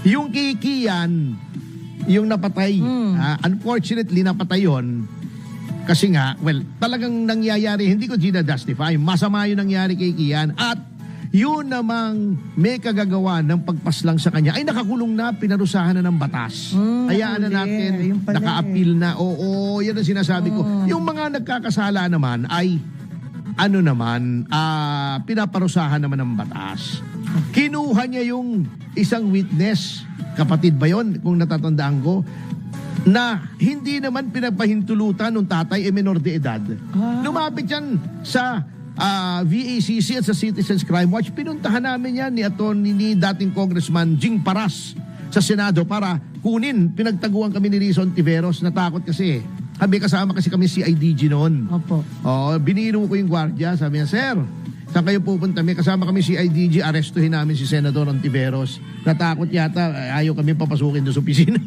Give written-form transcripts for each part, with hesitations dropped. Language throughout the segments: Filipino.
Yung kay Kian, yung napatay, unfortunately napatay yun. Kasi nga, well, talagang nangyayari, hindi ko ginadustify, masama yung nangyari kay Kian. At yun namang may kagagawa ng pagpaslang sa kanya, ay nakakulong na, pinarusahan na ng batas. Hayaan na natin, naka-appeal na. Oo, yan ang sinasabi ko. Yung mga nagkakasala naman ay, pinaparusahan naman ng batas. Kinuha niya yung isang witness, kapatid ba yun, kung natatandaan ko, na hindi naman pinagpahintulutan ng tatay menor de edad. Lumapit yan sa VACC at sa Citizens Crime Watch. Pinuntahan namin yan ni dating Congressman Jing Paras sa Senado para kunin. Pinagtaguan kami ni Rizzo Ontiveros. Natakot kasi. Kasama kasi kami CIDG noon. Opo. Biniro ko yung gwardiya. Sabi niya, Sir, saan kayo pupunta? May kasama kami CIDG, arestuhin namin si Senador Ontiveros. Natakot yata, ayaw kami papasukin doon sa opisina.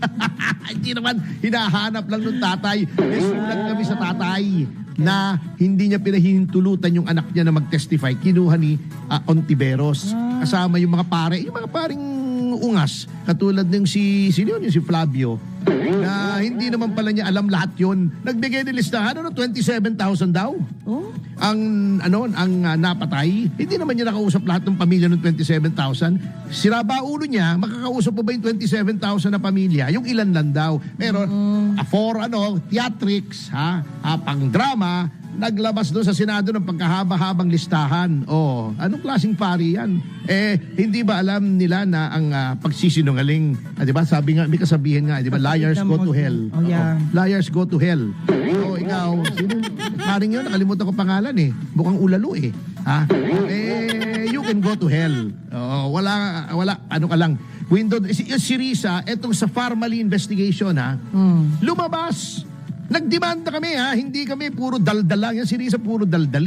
Hindi naman, hinahanap lang ng tatay. May sulat kami sa tatay na hindi niya pinahintulutan yung anak niya na mag-testify. Kinuha ni Ontiveros. Kasama yung mga paring ungas. Katulad ng si Flavio. Na hindi naman pala niya alam lahat yun. Nagbigay ng listahan, 27,000 daw. Ang napatay. Hindi naman niya nakausap lahat ng pamilya ng 27,000. Siraba ulo niya, makakausap pa ba yung 27,000 na pamilya? Yung ilan lang daw. Pero for theatrics, pang drama, naglabas doon sa Senado ng pagkahaba-habang listahan. Anong klaseng pari yan? Hindi ba alam nila na ang pagsisinungaling, di ba? Sabi nga, may kasabihin nga, di ba? Liars go to hell. Liars go to hell. Ikaw, paring yun, nakalimutan ko pangalan Mukhang ulalo you can go to hell. Wala, ano ka lang. Si Risa, etong sa Farmally investigation, lumabas. Nagdemanda kami hindi kami puro daldal lang. Yan si Risa puro daldal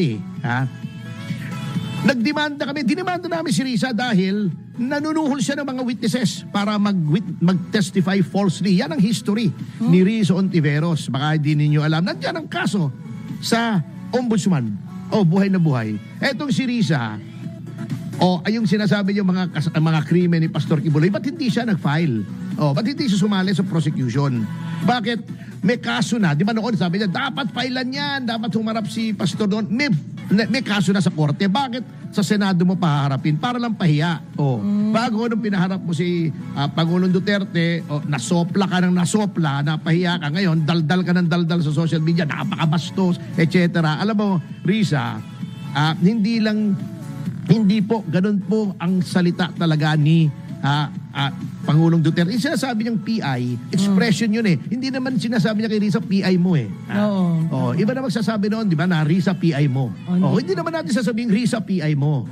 Nagdemanda kami, dinemanda namin si Risa dahil nanunuhol siya ng mga witnesses para mag-testify falsely. Yan ang history ni Rizzo Ontiveros. Baka hindi ninyo alam. Nandiyan ang kaso sa ombudsman. Buhay na buhay. Etong si Risa, ayong sinasabi niyo mga krimen ni Pastor Kibuloy, ba't hindi siya nag-file? Ba't hindi siya sumali sa prosecution? Bakit? May kaso na. Di ba noon sabi niya, dapat filean yan, dapat humarap si Pastor doon. May kaso na sa korte. Bakit sa Senado mo paharapin? Para lang pahiya. Bago nung pinaharap mo si Pangulong Duterte, nasopla ka ng nasopla, napahiya ka. Ngayon, daldal ka ng daldal sa social media, napakabastos, etc. Alam mo, Risa, hindi po, ganun po ang salita talaga ni Pangulong Duterte. Yung sinasabi niyang PI, expression yun Hindi naman sinasabi niya kay Risa, PI mo iba na magsasabi noon, di ba, na Risa, PI mo. Hindi naman natin sasabihin Risa, PI mo.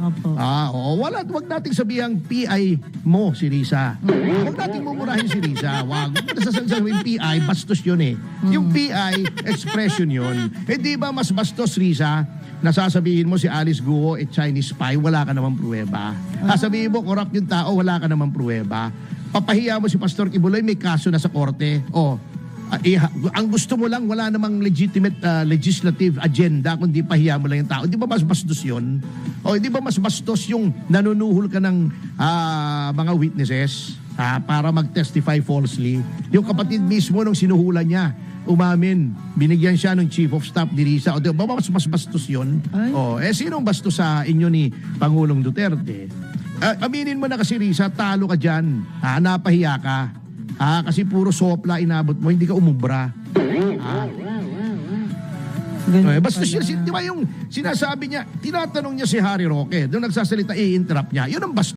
Wag natin sabihin PI mo si Risa. Wag natin mumurahin si Risa. Wag sasabihin PI, bastos yun Yung PI, expression yun. Di ba mas bastos, Risa, nasasabihin mo si Alice Guo Chinese spy, wala ka namang pruweba. Sasabihin mo, corrupt yung tao, wala ka namang pruweba. Papahiya mo si Pastor Kibuloy, may kaso na sa korte. Ang gusto mo lang, wala namang legitimate legislative agenda, kundi pahiya mo lang yung tao. Di ba mas bastos yun? Di ba mas bastos yung nanunuhol ka ng mga witnesses para mag-testify falsely? Yung kapatid mismo nung sinuhulan niya, umamin, binigyan siya ng chief of staff ni Risa. Di ba mas bastos yun? Sinong bastos sa inyo ni Pangulong Duterte? Aminin mo na kasi, Risa, talo ka dyan. Napahiya ka. Kasi puro sopla inabot mo, hindi ka umubra. Bastos siya, di ba yung sinasabi niya, tinatanong niya si Harry Roque, doon nagsasalita, i-interrupt niya. Yun ang bastos.